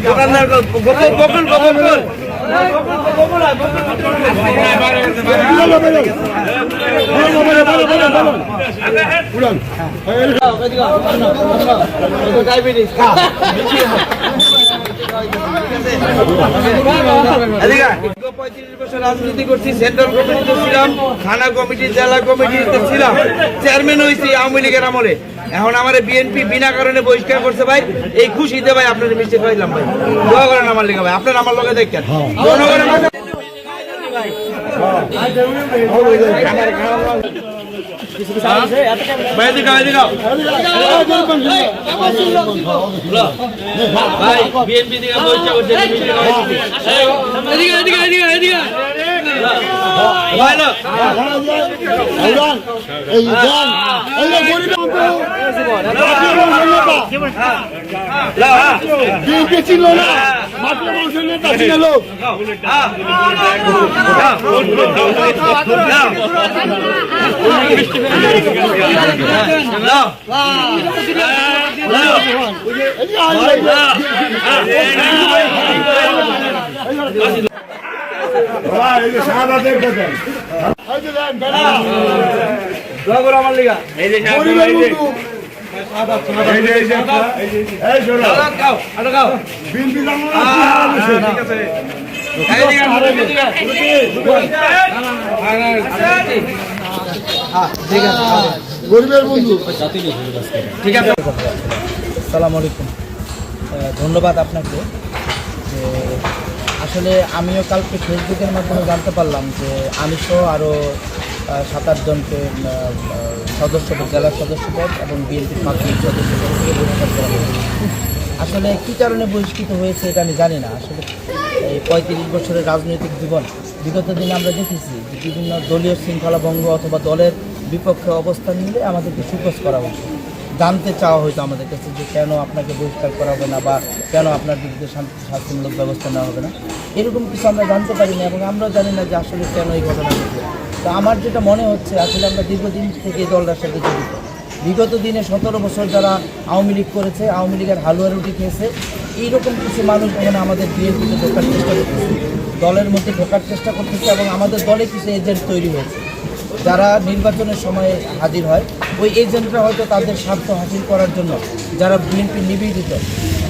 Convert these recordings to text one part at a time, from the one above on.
দোকানদার বকুল ডায়াবেটিস রাজনীতি করছি, সেন্ট্রাল কমিটিতে ছিলাম, থানা কমিটি, জেলা কমিটিতে ছিলাম, চেয়ারম্যান হয়েছি আওয়ামী লীগের আমলে। এখন আমার বিএনপি বিনা কারণে বহিষ্কার করছে ভাই। এই খুশিতে ভাই আপনাদের মিষ্টি খাইলাম ভাই, দোয়া করেন আমার লেগে ভাই, আপনার আমার লগে দেখেন বিএনপি থেকে বহিষ্কার করছে। ছিল না, মাত্র মানুষের নেতা ছিল লোক। আমার লিগা গরিবের বন্ধু। ঠিক আছে, আসসালামু আলাইকুম। ধন্যবাদ আপনাকে। যে আসলে আমিও কালকে ফেসবুকের মাধ্যমে জানতে পারলাম যে আমি সহ আরও 7-8 জনকে সদস্যপদ, জেলার সদস্যপদ এবং বিএনপির প্রাথমিক সদস্যপদ থেকে বহিষ্কার করা হয়েছে। আসলে কী কারণে বহিষ্কৃত হয়েছে এটা আমি জানি না। আসলে এই 35 বছরের রাজনৈতিক জীবন, বিগত দিনে আমরা দেখেছি যে বিভিন্ন দলীয় শৃঙ্খলা ভঙ্গ অথবা দলের বিপক্ষে অবস্থান নিলে আমাদেরকে সুপোজ করা হতো, জানতে চাওয়া হয়তো আমাদের কাছে যে কেন আপনাকে বহিষ্কার করা হবে না বা কেন আপনার বিরুদ্ধে শাস্তিমূলক ব্যবস্থা নেওয়া হবে না, এরকম কিছু আমরা জানতে পারি না এবং আমরাও জানি না যে আসলে কেন এই ঘটনা ঘটবে। তো আমার যেটা মনে হচ্ছে, আসলে আমরা দীর্ঘদিন থেকে দলটার সাথে জড়িত। বিগত দিনে 17 বছর যারা আওয়ামী লীগ করেছে, আওয়ামী লীগের হালুয়া রুটি খেয়েছে, এইরকম কিছু মানুষ এখানে আমাদের বিএনপিতে ঢোকার চেষ্টা করতেছে, দলের মধ্যে ঢোকার চেষ্টা করতেছে এবং আমাদের দলে কিছু এজেন্ট তৈরি হয়েছে যারা নির্বাচনের সময় হাজির হয়। ওই এজেন্টরা হয়তো তাদের স্বার্থ হাসিল করার জন্য যারা বিএনপি নিবেদিত,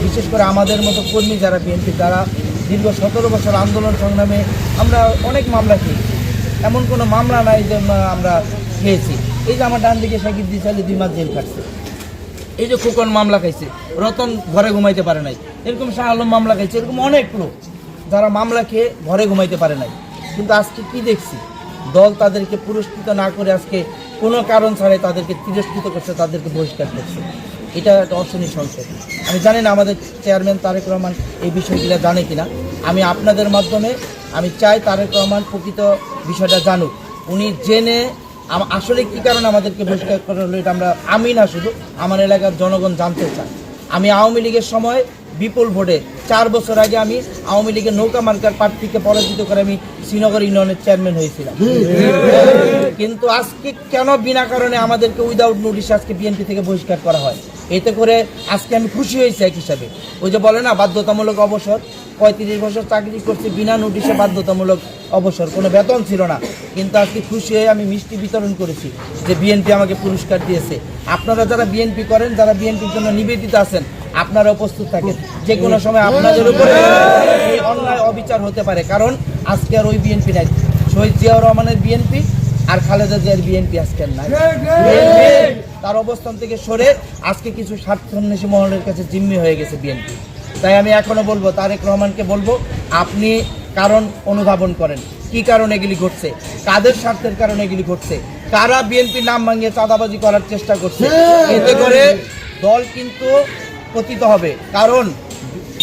বিশেষ করে আমাদের মতো কর্মী যারা বিএনপি, যারা দীর্ঘ 17 বছর আন্দোলন সংগ্রামে আমরা অনেক মামলা খেয়েছি, এমন কোনো মামলা নাই যে আমরা খেয়েছি। এই যে আমার ডান দিকে শাকিব দিশালি 2 মাস জেল খাটছে, এই যে খোকন মামলা খাইছে, রতন ঘরে ঘুমাইতে পারে নাই, এরকম শাহ আলম মামলা খাইছে, এরকম অনেক লোক যারা মামলা খেয়ে ঘরে ঘুমাইতে পারে নাই। কিন্তু আজকে কি দেখছি, দল তাদেরকে পুরস্কৃত না করে আজকে কোনো কারণ ছাড়াই তাদেরকে তিরস্কৃত করছে, তাদেরকে বহিষ্কার করছে। এটা একটা অর্থনীতি সংসদ। আমি জানি না আমাদের চেয়ারম্যান তারেক রহমান এই বিষয়গুলো জানে কিনা। আমি আপনাদের মাধ্যমে আমি চাই তারেক রহমান প্রকৃত বিষয়টা জানুক। উনি জেনে আসলে কী কারণে আমাদেরকে বহিষ্কার করা হলো এটা আমি না, শুধু আমার এলাকার জনগণ জানতে চায়। আমি আওয়ামী লীগের সময় বিপুল ভোটে 4 বছর আগে আমি আওয়ামী লীগের নৌকা মার্কার প্রার্থীকে পরাজিত করে আমি শ্রীনগর ইউনিয়নের চেয়ারম্যান হয়েছিলাম। কিন্তু আজকে কেন বিনা কারণে আমাদেরকে উইদাউট নোটিশ আজকে বিএনপি থেকে বহিষ্কার করা হয়? এতে করে আজকে আমি খুশি হয়েছি এক হিসাবে। ওই যে বলে না বাধ্যতামূলক অবসর, 35 বছর চাকরি করছি বিনা নোটিশে, বাধ্যতামূলক অবসর, কোনো বেতন ছিল না। কিন্তু আজকে খুশি হয়ে আমি মিষ্টি বিতরণ করেছি যে বিএনপি আমাকে পুরস্কার দিয়েছে। আপনারা যারা বিএনপি করেন, যারা বিএনপির জন্য নিবেদিত আছেন, আপনারা উপস্থিত থাকেন, যে কোনো সময় আপনাদের উপরে এই অন্যায় অবিচার হতে পারে। কারণ আজকে আর ওই বিএনপি নাই, শহীদ জিয়াউর রহমানের বিএনপি আর খালেদা জিয়ার বিএনপি আজকে নাই। তার অবস্থান থেকে সরে আজকে কিছু স্বার্থান্বেষী মহলের কাছে জিম্মি হয়ে গেছে বিএনপি। তাই আমি এখনো বলবো, তারেক রহমানকে বলবো, আপনি কারণ অনুধাবন করেন, কি কারণে এগুলি ঘটছে, কাদের স্বার্থের কারণে এগুলি ঘটছে, কারা বিএনপির নাম ভাঙিয়ে চাঁদাবাজি করার চেষ্টা করছে। এতে করে দল কিন্তু পতিত হবে। কারণ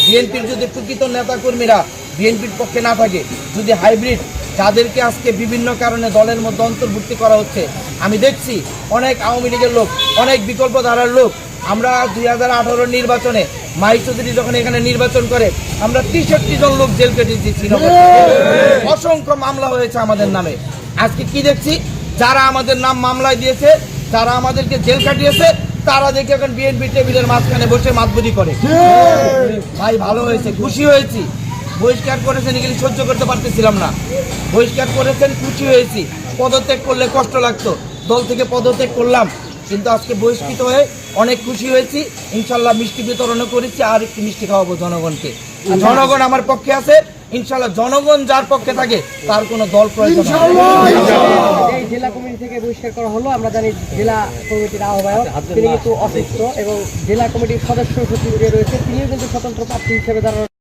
বিএনপির যদি প্রকৃত নেতাকর্মীরা বিএনপির পক্ষে না থাকে, যদি হাইব্রিড যাদেরকে আজকে বিভিন্ন কারণে দলের মধ্যে অন্তর্ভুক্তি করা হচ্ছে, আমি দেখছি অনেক আওয়ামী লীগের লোক, অনেক বিকল্প ধারার লোক। আমরা 2018 নির্বাচনে মাই চৌধুরী যখন এখানে নির্বাচন করে, আমরা 63 জন লোক জেল কেটেছি, অসংখ্য মামলা হয়েছে আমাদের নামে। আজকে কি দেখছি, যারা আমাদের নাম মামলায় দিয়েছে, যারা আমাদেরকে জেল কাটিয়েছে, তারা দেখে এখন বিএনপি টেবিলের মাঝখানে বসে মাতবুদি করে। ভাই ভালো হয়েছে, খুশি হয়েছি। বহিষ্কার করেছেন এগুলি সহ্য করতে পারতেছিলাম না, বহিষ্কার করেছেন, খুশি হয়েছি। পদত্যাগ করলে কষ্ট লাগতো, দল থেকে পদত্যাগ করলাম, কিন্তু আজকে বহিষ্কৃত হয়ে অনেক খুশি হয়েছি। ইনশাল্লাহ মিষ্টি বিতরণও করেছি, আর একটু মিষ্টি খাওয়াবো জনগণকে। জনগণ আমার পক্ষে আছে, ইনশাল্লাহ জনগণ যার পক্ষে থাকে তার কোনো দল প্রয়োজন হয় না। এই জেলা কমিটি থেকে বহিষ্কার করা হলো, আমরা জানি জেলা কমিটির আহ্বায়ক তিনি কিন্তু অসুস্থ এবং জেলা কমিটির সদস্য সচিব যে রয়েছে তিনিও কিন্তু স্বতন্ত্র প্রার্থী হিসেবে দাঁড়ানো